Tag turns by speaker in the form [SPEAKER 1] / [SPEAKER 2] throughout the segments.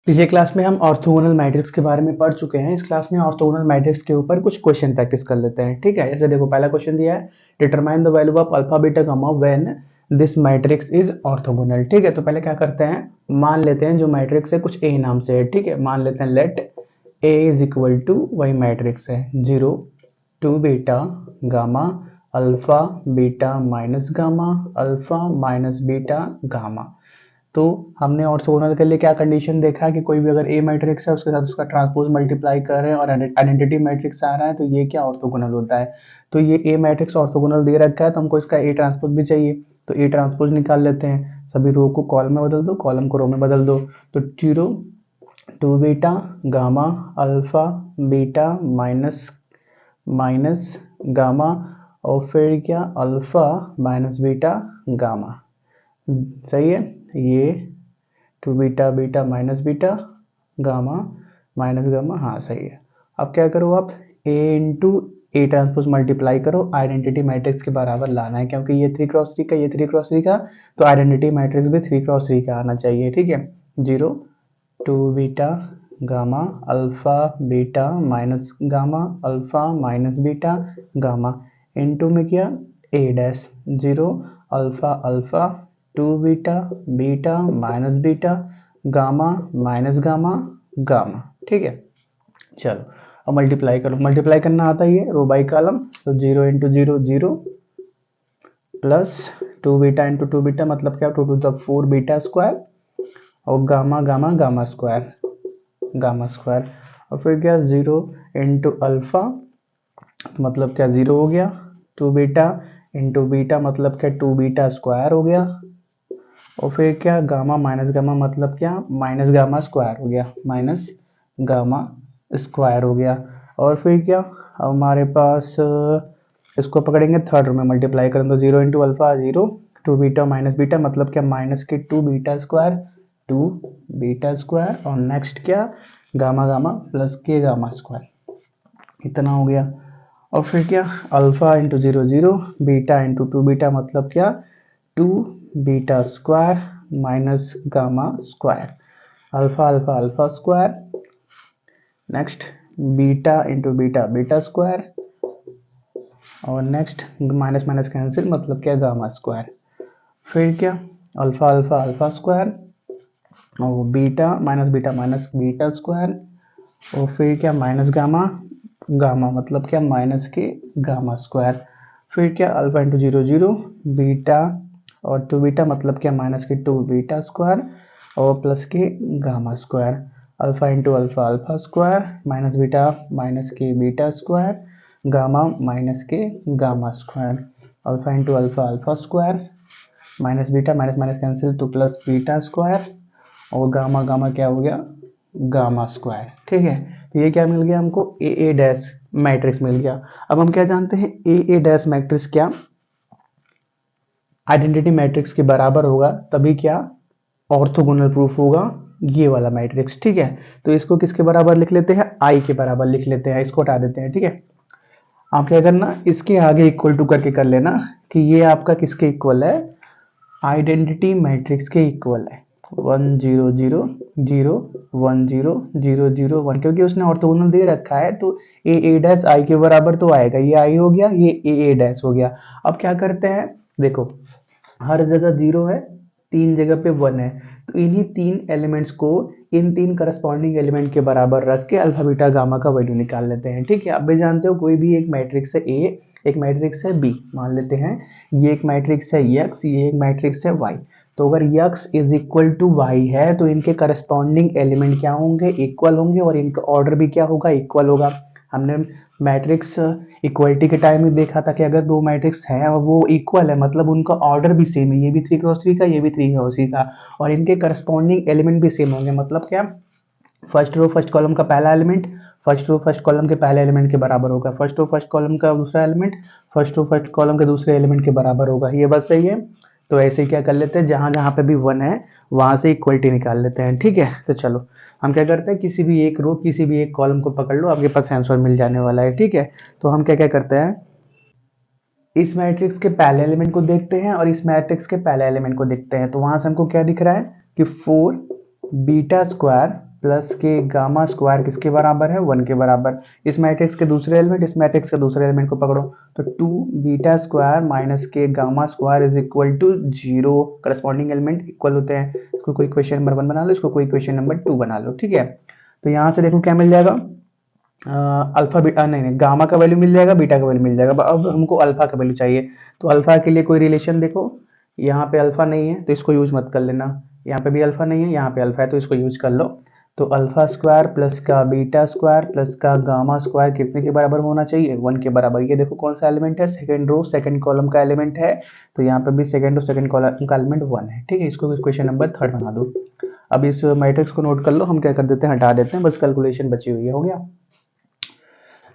[SPEAKER 1] पिछले क्लास में हम ऑर्थोगोनल मैट्रिक्स के बारे में पढ़ चुके हैं। इस क्लास में ऑर्थोगोनल मैट्रिक्स के ऊपर कुछ क्वेश्चन प्रैक्टिस कर लेते हैं। ठीक है, जैसे देखो पहला क्वेश्चन दिया है, determine the value of alpha beta gamma when this matrix is orthogonal. ठीक है, तो पहले क्या करते हैं, मान लेते हैं जो मैट्रिक्स है कुछ ए नाम से है। ठीक है, मान लेते हैं let A is equal to, वही मैट्रिक्स है 0 2 beta gamma alpha beta minus gamma alpha minus beta gamma. तो हमने ऑर्थोगोनल के लिए क्या कंडीशन देखा कि कोई भी अगर ए मैट्रिक्स है उसके साथ उसका ट्रांसपोज मल्टीप्लाई कर रहे हैं और आइडेंटिटी मैट्रिक्स आ रहा है तो ये क्या ऑर्थोगोनल होता है। तो ये ए मैट्रिक्स ऑर्थोगोनल दे रखा है तो हमको इसका ए ट्रांसपोज भी चाहिए, तो ए ट्रांसपोज निकाल लेते हैं। सभी रो को कॉलम में बदल दो, कॉलम को रो में बदल दो। तो 0 2 beta gamma alpha beta minus minus gamma और फिर क्या अल्फा माइनस बीटा गामा। सही है, ये 2 beta beta minus beta gamma minus gamma, हाँ सही है। अब क्या करो आप a into A transpose multiply करो, आइडेंटिटी मैट्रिक्स के बराबर लाना है क्योंकि ये 3x3 का, ये 3x3 का, तो आइडेंटिटी मैट्रिक्स भी 3x3 का आना चाहिए। ठीक है, 0 2 beta gamma alpha beta minus gamma alpha minus beta gamma into में क्या a dash 0 alpha alpha 2 beta beta minus beta gamma minus gamma gamma. ठीक है, चलो अब मल्टीप्लाई करो, मल्टीप्लाई करना आता ही है रो बाई कॉलम। तो 0 into 0 0 plus 2 beta into 2 beta मतलब क्या 2 टू द 4 बीटा स्क्वायर और गामा गामा गामा स्क्वायर और फिर क्या 0 इंटू अल्फा मतलब क्या 0 हो गया, 2 बीटा इंटू बीटा मतलब क्या 2 बीटा स्क्वायर हो गया और फिर क्या गामा माइनस गामा मतलब क्या माइनस गामा स्क्वायर हो गया, माइनस गामा स्क्वायर हो गया। और फिर क्या हमारे पास इसको पकड़ेंगे थर्ड रो में मल्टीप्लाई करें तो 0 into alpha 0 2 beta minus beta मतलब क्या माइनस के 2 बीटा स्क्वायर और नेक्स्ट क्या gamma gamma plus k gamma square, इतना हो गया। और फिर क्या alpha into 0 0 beta into 2 beta मतलब क्या 2 beta square minus gamma square, alpha alpha alpha square, next beta into beta beta square और नेक्स्ट माइनस माइनस कैंसिल मतलब क्या गामा स्क्वायर। फिर क्या अल्फा अल्फा अल्फा स्क्वायर और बीटा माइनस बीटा स्क्वायर और फिर क्या माइनस गामा गामा मतलब क्या माइनस के गामा स्क्वायर। फिर क्या अल्फा इंटू 0 0 बीटा और 2 बीटा मतलब क्या माइनस के 2 बीटा स्क्वायर और plus k gamma square, alpha into alpha alpha square minus beta minus के बीटा स्क्वायर गामा माइनस के gamma square, alpha into alpha alpha square minus beta minus minus cancel तो plus beta square और gamma gamma क्या हो गया gamma square. ठीक है, तो ये क्या मिल गया हमको ए डैश मैट्रिक्स मिल गया। अब हम क्या जानते हैं ए डैश मैट्रिक्स क्या आइडेंटिटी मैट्रिक्स के बराबर होगा तभी क्या ऑर्थोगोनल प्रूफ होगा ये वाला मैट्रिक्स। ठीक है, तो इसको किसके बराबर लिख लेते हैं आई के बराबर लिख लेते हैं, इसको हटा देते हैं। ठीक है, आप क्या करना इसके आगे इक्वल टू करके कर लेना कि ये आपका किसके इक्वल है आइडेंटिटी मैट्रिक्स के इक्वल है 1 0 0 0 1 0 0 0 1 क्योंकि उसने ऑर्थोगोनल दे रखा है तो ए डैश आई के बराबर तो आएगा, ये आई हो गया ये ए डैश हो गया। अब क्या करते हैं देखो हर जगह 0 है, 3 जगह पे 1 है, तो इन्हीं 3 एलिमेंट्स को इन 3 करस्पॉन्डिंग एलिमेंट के बराबर रख के अल्फा बीटा गामा का वैल्यू निकाल लेते हैं। ठीक है, अब भी जानते हो कोई भी एक मैट्रिक्स है ए एक मैट्रिक्स है बी, मान लेते हैं ये एक मैट्रिक्स है x ये एक मैट्रिक्स है y, तो अगर x is equal to y है तो इनके करस्पॉन्डिंग एलिमेंट क्या होंगे इक्वल होंगे और इनका ऑर्डर भी क्या होगा इक्वल होगा। हमने मैट्रिक्स इक्वलिटी के टाइम में देखा था कि अगर दो मैट्रिक्स हैं और वो इक्वल है मतलब उनका ऑर्डर भी सेम है, ये भी 3x3 का ये भी 3x3 का और इनके करस्पॉन्डिंग एलिमेंट भी सेम होंगे, मतलब क्या फर्स्ट रो फर्स्ट कॉलम का पहला element first row first column के पहले एलिमेंट के बराबर होगा, फर्स्ट रो फर्स्ट कॉलम का दूसरा element first row first column के दूसरे एलिमेंट के बराबर होगा। ये बात सही है, तो ऐसे ही क्या कर लेते हैं जहां जहां पे भी 1 है वहां से इक्वलिटी निकाल लेते हैं। ठीक है, तो चलो हम क्या करते हैं किसी भी एक रो किसी भी एक कॉलम को पकड़ लो आपके पास आंसर मिल जाने वाला है। ठीक है, तो हम क्या क्या करते हैं इस मैट्रिक्स के पहले एलिमेंट को देखते हैं और इस मैट्रिक्स के पहले एलिमेंट को देखते हैं, तो वहां से हमको क्या दिख रहा है कि 4 beta square plus k gamma square किसके बराबर है, 1 के बराबर। इस मैट्रिक्स के दूसरे एलिमेंट, इस मैट्रिक्स के दूसरे एलिमेंट को पकड़ो, तो 2 बीटा स्क्वायर माइनस के gamma square is equal to 0। Corresponding element equal होते हैं। इसको कोई क्वेश्चन नंबर 1 बना लो, इसको कोई क्वेश्चन नंबर 2 बना लो, ठीक है। तो यहाँ से देखो क्या मिल जाएगा, अल्फा बीटा नहीं गामा का वैल्यू मिल जाएगा, बीटा का वैल्यू मिल जाएगा। अब हमको अल्फा का वैल्यू चाहिए, तो अल्फा के लिए कोई रिलेशन देखो, यहाँ पे अल्फा नहीं है तो इसको यूज मत कर लेना, यहाँ पे भी अल्फा नहीं है, यहाँ पे अल्फा है तो इसको यूज कर लो। तो अल्फा स्क्वायर प्लस का बीटा स्क्वायर प्लस का गामा स्क्वायर कितने के बराबर होना चाहिए, 1 के बराबर। ये देखो कौन सा एलिमेंट है, सेकंड रो सेकंड कॉलम का एलिमेंट है, तो यहाँ पे भी सेकंड रो सेकंड कॉलम का एलिमेंट 1 है, ठीक है। इसको क्वेश्चन नंबर 3 बना दो। अब इस मैट्रिक्स को नोट कर लो, हम क्या कर देते हैं, हटा देते हैं, बस कैलकुलेशन बची हुई है, हो गया।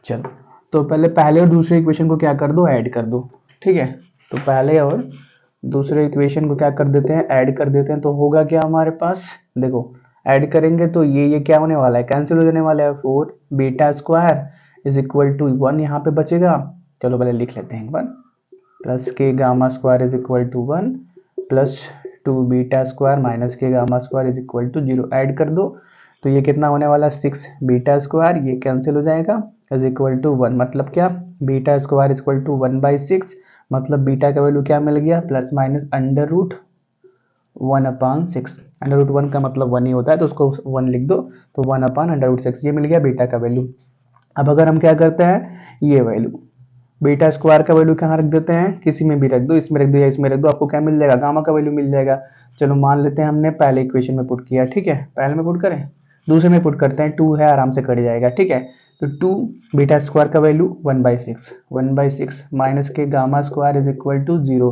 [SPEAKER 1] चलो, तो पहले और दूसरे इक्वेशन को क्या कर दो, ऐड कर दो, ठीक है। तो पहले और दूसरे इक्वेशन को क्या कर देते हैं, ऐड कर देते हैं। तो होगा क्या हमारे पास, देखो ऐड करेंगे तो ये क्या होने वाला है, कैंसिल हो जाने वाला है। 4 beta square is equal to 1 यहाँ पे बचेगा, चलो पहले लिख लेते हैं एक बार, plus k gamma square is equal to 1 plus 2 beta square minus के gamma square is equal to 0। Add कर दो तो ये कितना होने वाला है, 6 बीटा स्क्वायर, ये कैंसिल हो जाएगा, इज इक्वल टू 1। मतलब क्या, beta square is equal to 1/6, मतलब बीटा का वैल्यू क्या मिल गया, plus minus under root 1/6। Under root 1 का मतलब 1 ही होता है, तो उसको 1 लिख दो, तो 1/√6 ये मिल गया बीटा का वैल्यू। अब अगर हम क्या करते हैं, ये वैल्यू बीटा स्क्वायर का वैल्यू कहाँ रख देते हैं, किसी में भी रख दो, इसमें रख दो या इसमें रख दो, आपको क्या मिल जाएगा, गामा का वैल्यू मिल जाएगा। चलो मान लेते हैं हमने पहले इक्वेशन में पुट किया, ठीक है, पहले में पुट करें, दूसरे में पुट करते हैं, 2 है आराम से कट जाएगा, ठीक है। तो 2 बीटा स्क्वायर का वैल्यू 1/6 माइनस के gamma square is equal to 0।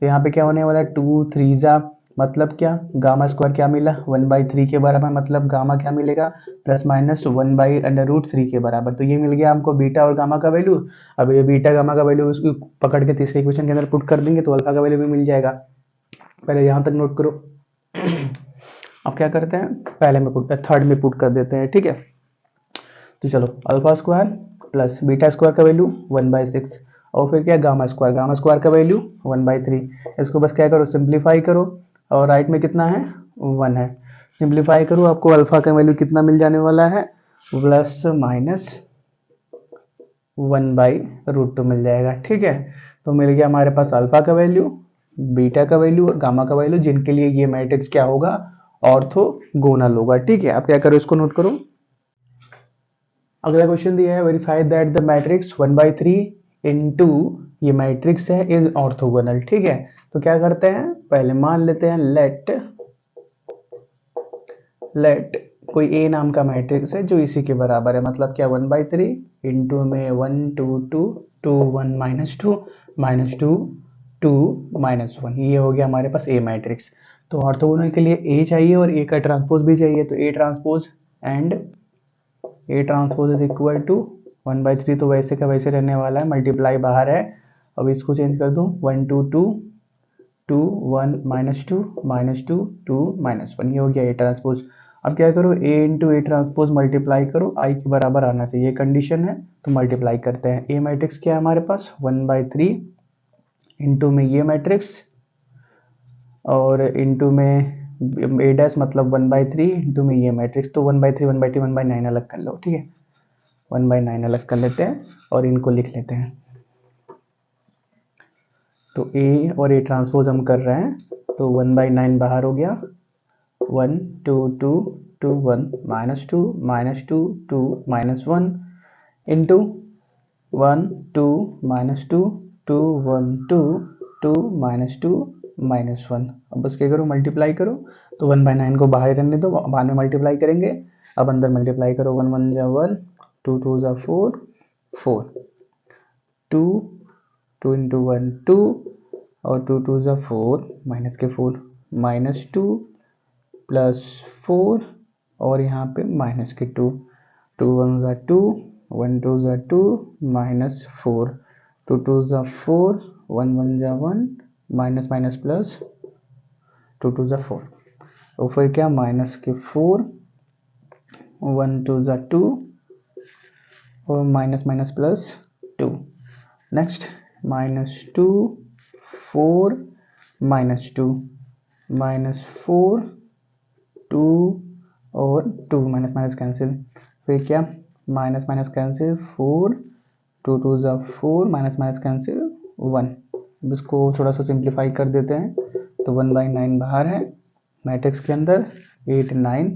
[SPEAKER 1] तो यहाँ पे क्या होने वाला है, 2 3 जा मतलब क्या, गामा स्क्वायर क्या मिला 1/3 के बराबर, मतलब गामा क्या मिलेगा, प्लस माइनस 1/√3 के बराबर। तो ये मिल गया हमको बीटा और गामा का वैल्यू। अब ये बीटा गामा का वैल्यू उसको पकड़ के तीसरे इक्वेशन के अंदर पुट कर देंगे तो अल्फा का वैल्यू भी मिल जाएगा। पहले यहाँ तक नोट करो। अब क्या करते हैं, पहले में पुट थर्ड में पुट कर देते हैं, ठीक है। तो चलो alpha square plus beta square का वैल्यू 1/6 और फिर क्या गामा स्क्वायर का वैल्यू 1/3। इसको बस क्या करो, सिंप्लीफाई करो, और राइट में कितना है, 1 है। सिंप्लीफाई करो, आपको अल्फा का वैल्यू कितना मिल जाने वाला है, प्लस माइनस 1/√2 मिल जाएगा, ठीक है। तो मिल गया हमारे पास अल्फा का वैल्यू, बीटा का वैल्यू और गामा का वैल्यू, जिनके लिए ये मैट्रिक्स क्या होगा, ऑर्थोगोनल होगा, ठीक है। आप क्या करो, इसको नोट करो। अगला क्वेश्चन दिया है, verify that the matrix 1/3 into ये मैट्रिक्स है इज ऑर्थोगोनल, ठीक है। तो क्या करते हैं, पहले मान लेते हैं लेट कोई ए नाम का मैट्रिक्स है जो इसी के बराबर है, मतलब क्या 1/3 इंटू में 1 2 2 2 1 -2 -2 2 -1, ये हो गया हमारे पास ए मैट्रिक्स। तो ऑर्थोगोनल के लिए ए चाहिए और ए का ट्रांसपोज भी चाहिए, तो A transpose and A transpose is equal to 1/3, तो वैसे का वैसे रहने वाला है, मल्टीप्लाई बाहर है। अब इसको चेंज कर दूं, 1 2 2 2 1 -2 -2 2 -1, ये हो गया ए ट्रांसपोज। अब क्या करो, ए इंटू ए ट्रांसपोज मल्टीप्लाई करो, आई के बराबर आना चाहिए, कंडीशन है, तो मल्टीप्लाई करते हैं। ए मैट्रिक्स क्या है हमारे पास 1/3 इंटू में ये मैट्रिक्स और इंटू में ए डैश मतलब 1/3 इंटू में ये मैट्रिक्स, तो 1/3 1/3 1/9 अलग कर लो, ठीक है, 1/9 अलग कर लेते हैं और इनको लिख लेते हैं। तो ए और ए ट्रांसपोज हम कर रहे हैं, तो 1/9 बाहर हो गया, 1 2 2 2 1 -2 -2 2 -1 इंटू 1 2 -2 2 1 2 2 -2 -1। अब बस क्या करो, मल्टीप्लाई करो, तो 1/9 को बाहर रहने दो, बाद में मल्टीप्लाई करेंगे। अब अंदर मल्टीप्लाई करो, 1 1 जा 1 2 2 जा 4 4 2 2 इंटू 1 2 और 2 2 जा 4 माइनस के 4 -2 प्लस 4 और यहाँ पे माइनस के 2 2 1 जा 2 1 2 जा 2 -4 2 2 जा 4 1 1 जा 1 माइनस माइनस प्लस 2 2 जा 4 और फिर क्या माइनस के 4 1 2 जा 2 और माइनस माइनस प्लस 2, नेक्स्ट -2 4 -2 -4 2 और 2 माइनस माइनस कैंसिल, फिर क्या माइनस माइनस कैंसिल 4, 2 2 ज़ा 4, माइनस माइनस कैंसिल 1। अब इसको थोड़ा सा सिंप्लीफाई कर देते हैं तो 1/9 बाहर है मैट्रिक्स के अंदर, 8 9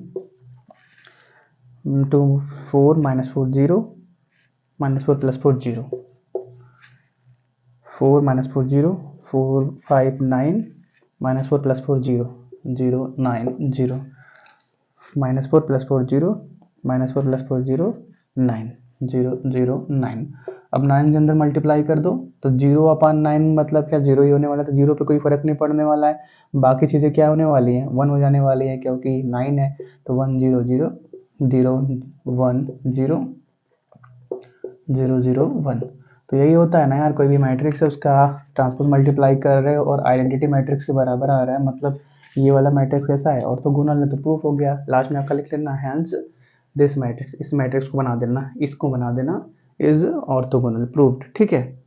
[SPEAKER 1] 2 4 minus 4 0 minus 4 plus 4 0, 4 minus 4 0, 4 5 9 minus 4 plus 4 0 0 9 0, minus 4 plus 4 0 minus 4 plus 4 0 9 0 0 9। अब 9 के अंदर मल्टीप्लाई कर दो तो 0/9 मतलब क्या 0 ही होने वाला है, तो 0 पे कोई फर्क नहीं पड़ने वाला है, बाकी चीज़ें क्या होने वाली हैं 1 हो जाने वाली है क्योंकि 9 है, तो 1 0 0 0 1 0 0 0 1। तो यही होता है ना यार, कोई भी मैट्रिक्स है उसका ट्रांसपोज मल्टीप्लाई कर रहे हो और आइडेंटिटी मैट्रिक्स के बराबर आ रहा है, मतलब ये वाला मैट्रिक्स कैसा है ऑर्थोगोनल है, तो प्रूफ हो गया। लास्ट में आपका लिख लेना हैंस दिस मैट्रिक्स, इस मैट्रिक्स को बना देना, इसको बना देना इज ऑर्थोगोनल, प्रूव्ड। ठीक है,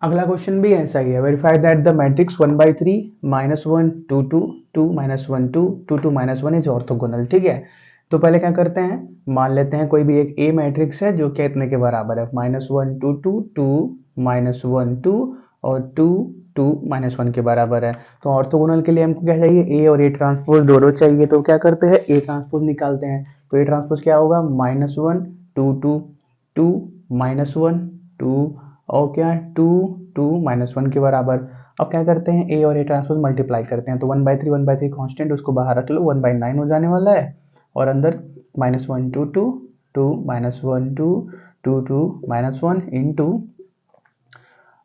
[SPEAKER 1] अगला क्वेश्चन भी ऐसा ही है, verify that the matrix 1/3 -1 2 2 2 -1 2 2 2 -1 is orthogonal. ठीक है, तो पहले क्या करते हैं, मान लेते हैं कोई भी एक ए मैट्रिक्स है जो क्या इतने के बराबर है, -1 2 2 2 -1 2 और 2 2 -1 के बराबर है। तो ऑर्थोगोनल के लिए हमको क्या चाहिए, ए और ए ट्रांसपोज दोनों चाहिए, तो क्या करते हैं ए ट्रांसपोज निकालते हैं, तो ए ट्रांसपोज क्या होगा -1 2 2 2 -1 2 और क्या 2 2 -1 के बराबर। अब क्या करते हैं ए और ए ट्रांसपोज मल्टीप्लाई करते हैं, तो 1/3 कांस्टेंट उसको बाहर रख लो, 1/9 हो जाने वाला है, और अंदर -1 2 2 2 -1 2 2 2 -1 इंटू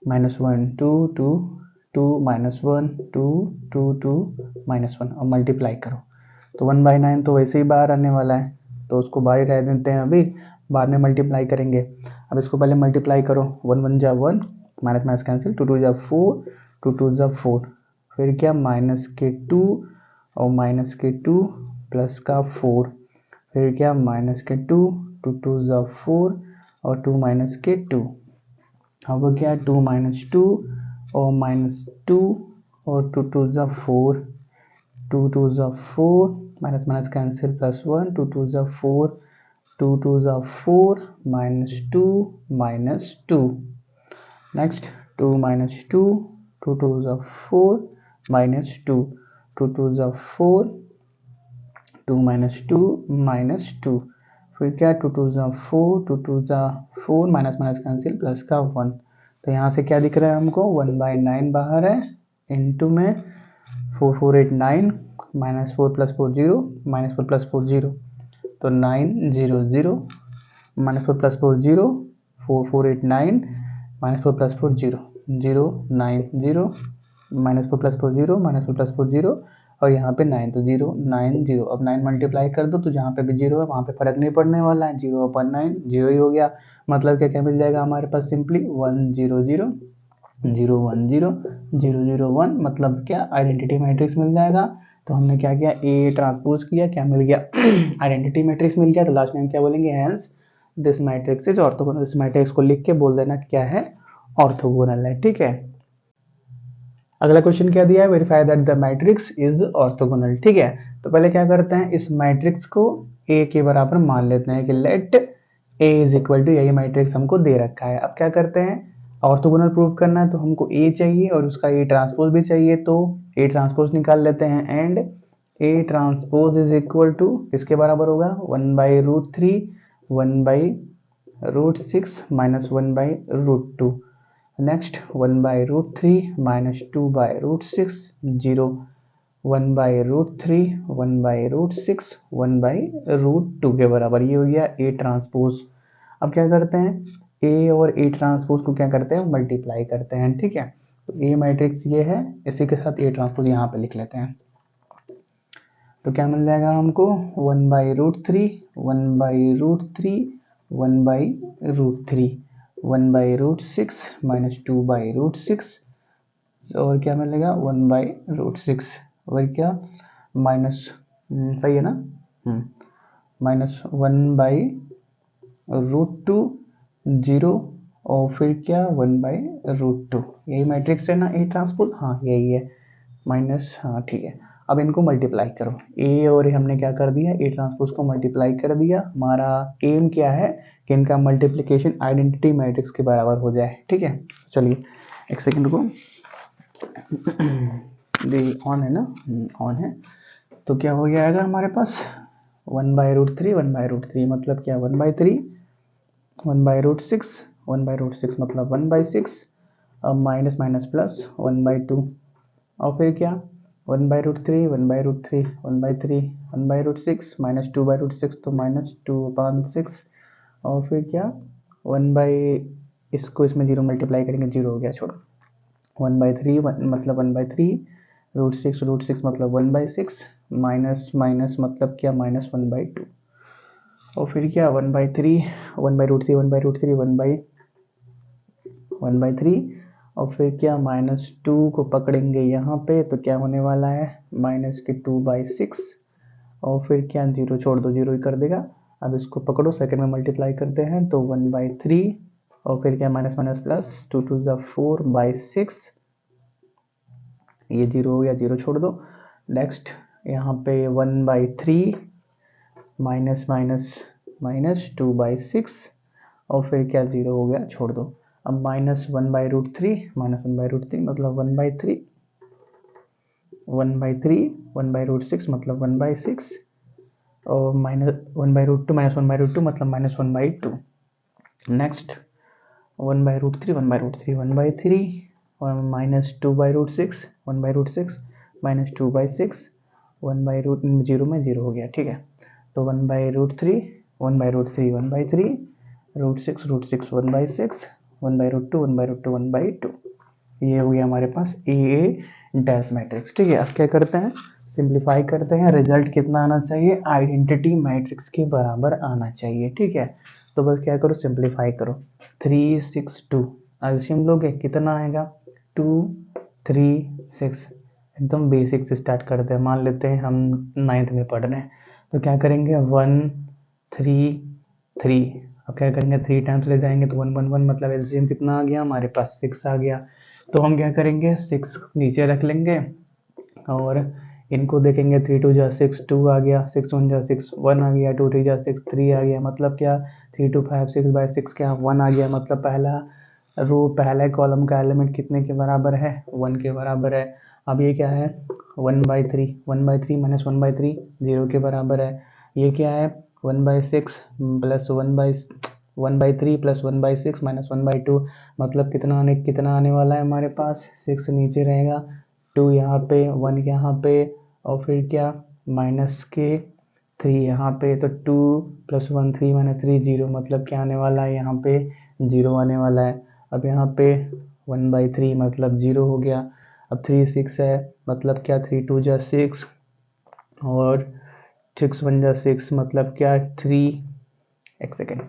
[SPEAKER 1] -1 2 2 2 -1 2 2 2 -1, अब मल्टीप्लाई करो तो 1/9 तो वैसे ही बाहर आने वाला है, तो उसको बाहर रह देते हैं, अभी बाद में मल्टीप्लाई करेंगे। अब इसको पहले मल्टीप्लाई करो, 1 1 जा 1, माइनस माइनस कैंसिल, 2 2 जा 4, 2 2 जा 4, फिर क्या माइनस के 2 और माइनस के 2 प्लस का 4, फिर क्या माइनस के 2, 2 2 जा 4 और 2 माइनस के 2, अब क्या 2 -2 और -2 और 2 2 जा 4, 2 2 जा 4, माइनस माइनस कैंसिल +1, 2 2 जा 4, 2 2 जा 4 -2 -2, नेक्स्ट 2 -2, 2 2 जा 4 -2, 2 2 जा 4, 2 -2 -2, फिर क्या 2 2 जा 4, 2 2 जा 4, माइनस माइनस कैंसिल प्लस का 1, तो यहाँ से क्या दिख रहा है हमको 1/9 बाहर है, इनटू में 4 4 8 9 -4 + 4 0 -4 + 4 0, तो 9 0 0 -4 + 4 0 4 4 8 9 -4 + 4 0 0 9 0 -4 + 4 0 -4 + 4 0 और यहाँ पे 9, तो 0 9 0। अब 9 मल्टीप्लाई कर दो तो जहाँ पे भी 0 है वहाँ पे फर्क नहीं पड़ने वाला है, 0/9 0 ही हो गया, मतलब क्या क्या मिल जाएगा हमारे पास, सिंपली 1 0 0 0 1 0 0 0 1, मतलब क्या आइडेंटिटी मैट्रिक्स मिल जाएगा। तो हमने क्या किया, ए ट्रांसपोज किया, क्या मिल गया आइडेंटिटी मैट्रिक्स मिल गया, तो लास्ट में हम क्या बोलेंगे, hence this matrix is orthogonal. इस मैट्रिक्स को लिख के बोल देना क्या है, ऑर्थोगोनल है। ठीक है, अगला क्वेश्चन क्या दिया है, verify that the matrix is orthogonal. ठीक है, तो पहले क्या करते हैं, इस मैट्रिक्स को ए के बराबर मान लेते हैं कि let A is equal to, यही मैट्रिक्स हमको दे रखा है। अब क्या करते हैं, ऑर्थोगोनल प्रूव करना है तो हमको ए चाहिए और उसका ए ट्रांसपोज भी चाहिए, तो ए ट्रांसपोज निकाल लेते हैं, and A transpose is equal to इसके बराबर होगा 1/√3 1/√6 -1/√2, नेक्स्ट 1/√3 -2/√6 0, 1/√3 1/√6 1/√2 के बराबर, ये हो गया ए ट्रांसपोज। अब क्या करते हैं, ए और ए ट्रांसपोज को क्या करते हैं, मल्टीप्लाई करते हैं। ठीक है, तो ए मैट्रिक्स ये है, इसी के साथ ए ट्रांसपोज यहाँ पे लिख लेते हैं, तो क्या मिल जाएगा हमको 1/√3 1/√3 1/√3 1/√6 -2/√6 और क्या मिलेगा 1/√6, और क्या माइनस, सही है ना, -1/√2 0 और फिर क्या 1/√2, यही मैट्रिक्स है ना ए ट्रांसपोज, हाँ यही है माइनस, हाँ ठीक है। अब इनको मल्टीप्लाई करो, ए और ए हमने क्या कर दिया, ए ट्रांसपोज को मल्टीप्लाई कर दिया। हमारा एम क्या है कि इनका मल्टीप्लिकेशन आइडेंटिटी मैट्रिक्स के बराबर हो जाए, ठीक है। चलिए एक सेकंड को ऑन है ना, ऑन है। तो क्या हो जाएगा हमारे पास 1/√3 1/√3 मतलब क्या 1/3 1/√6 1/√6 मतलब 1/6, अब माइनस माइनस प्लस 1/2 और फिर क्या 1/√3 1/√3 1/3 1/√6 माइनस 2/√6 तो माइनस 2/6 और फिर क्या 1 इसको इसमें जीरो मल्टीप्लाई करेंगे, जीरो हो गया, छोड़ो। 1/3 मतलब 1/3 √6 मतलब 1/6 माइनस माइनस मतलब क्या माइनस 1/2 और फिर क्या 1/3 1/√3 1/√3 1/3 और फिर क्या -2 को पकड़ेंगे यहाँ पे तो क्या होने वाला है -2/6 और फिर क्या जीरो छोड़ दो, जीरो ही कर देगा। अब इसको पकड़ो सेकंड में मल्टीप्लाई करते हैं तो 1/3 और फिर क्या माइनस माइनस प्लस 2 2 4/6, ये जीरो हो गया, जीरो छोड़ दो। नेक्स्ट यहाँ पे 1/3 माइनस माइनस माइनस 2/6 और फिर क्या जीरो हो गया, छोड़ दो। अब -1/√3 मतलब 1/3 1/6 मतलब 1/6 और -1/√2 मतलब -1/2। नेक्स्ट 1/√3 1/3 और -2/√6 1/√6 -2/6 1/0 में जीरो हो गया, ठीक है। तो 1/√3 1/√3 1/3 √6 1/6 1/√2 1/2 1/2, ये हो गया हमारे पास ए डैश मैट्रिक्स, ठीक है। अब क्या करते हैं, सिंप्लीफाई करते हैं। रिजल्ट कितना आना चाहिए, आइडेंटिटी मैट्रिक्स के बराबर आना चाहिए, ठीक है। तो बस क्या करो, सिंप्लीफाई करो। 3 6 2 एलसीएम लोगे कितना आएगा 2 3 6, एकदम बेसिक से स्टार्ट करते हैं। मान लेते हैं हम 9th में पढ़ रहे हैं तो क्या करेंगे 1 3 3, अब क्या करेंगे 3 टाइम्स ले जाएंगे तो 1 1 1 मतलब एलसीएम कितना आ गया हमारे पास 6 आ गया। तो हम क्या करेंगे 6 नीचे रख लेंगे और इनको देखेंगे 3 2 जा 6 2 आ गया, 6 1 जा 6 1 आ गया, 2 3 जा 6 3 आ गया, मतलब क्या 3 2 5 6/6 क्या 1 आ गया। मतलब पहला रो पहले कॉलम का एलिमेंट कितने के बराबर है 1 के बराबर है। अब ये क्या है 1/3 1/3 माइनस 1/3 0 के बराबर है। ये क्या है 1/6 प्लस 1/3 प्लस 1/6 माइनस 1/2 मतलब कितना आने वाला है हमारे पास 6 नीचे रहेगा, 2 यहाँ पे 1 यहाँ पे और फिर क्या माइनस के 3 यहाँ पे, तो 2 + 1 3 - 3 0 मतलब क्या आने वाला है यहाँ पे 0 आने वाला है। अब यहाँ पे 1/3 मतलब 0 हो गया। अब 3 6 है मतलब क्या 3 2 जा 6 और 6 1 जा 6 मतलब क्या 3, एक सेकेंड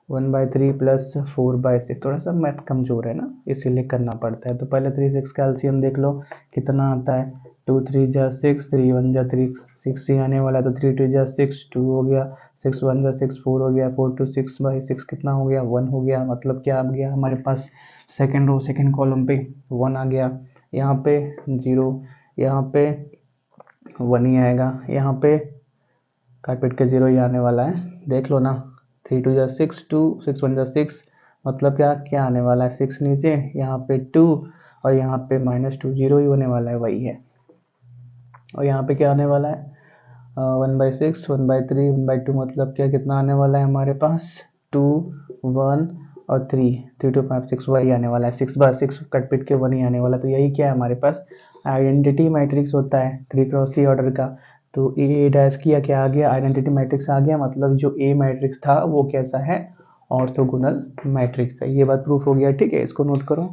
[SPEAKER 1] 1/3 प्लस 4/6, थोड़ा सा मैथ कमजोर है ना इसीलिए करना पड़ता है। तो पहले 3 6 का एलसीएम देख लो कितना आता है 2 3 जा 6 3 1 जा 3 6 ही आने वाला है। तो 3 2 जा 6 2 हो गया, 6 1 जा 6 4 हो गया, 4 2 6/6 कितना हो गया 1 हो गया। मतलब क्या आ गया हमारे पास सेकेंड रो सेकेंड कॉलम पे 1 आ गया, यहाँ पे 0, यहाँ पे 1 ही आएगा, यहाँ पे काट पीट के 0 ही आने वाला है, देख लो ना। 3 2 जा 6 2 6 1 जा 6 मतलब क्या आने वाला है 6 नीचे, यहाँ पे 2 और यहाँ पे -2 0 ही होने वाला है, वही है। और यहाँ पे क्या आने वाला है 1/6 1/3 1/2 मतलब क्या कितना आने वाला है हमारे पास 2 1 और 3 3 2 5 6 वही आने वाला है, 6/6 कट पीट के 1 ही आने वाला। तो यही क्या है हमारे पास आइडेंटिटी मैट्रिक्स होता है 3x3 ऑर्डर का। तो ए डैश किया क्या आ गया आइडेंटिटी मैट्रिक्स आ गया, मतलब जो ए मैट्रिक्स था वो कैसा है ऑर्थोगोनल मैट्रिक्स है। ये बात प्रूफ हो गया, ठीक है, इसको नोट करो।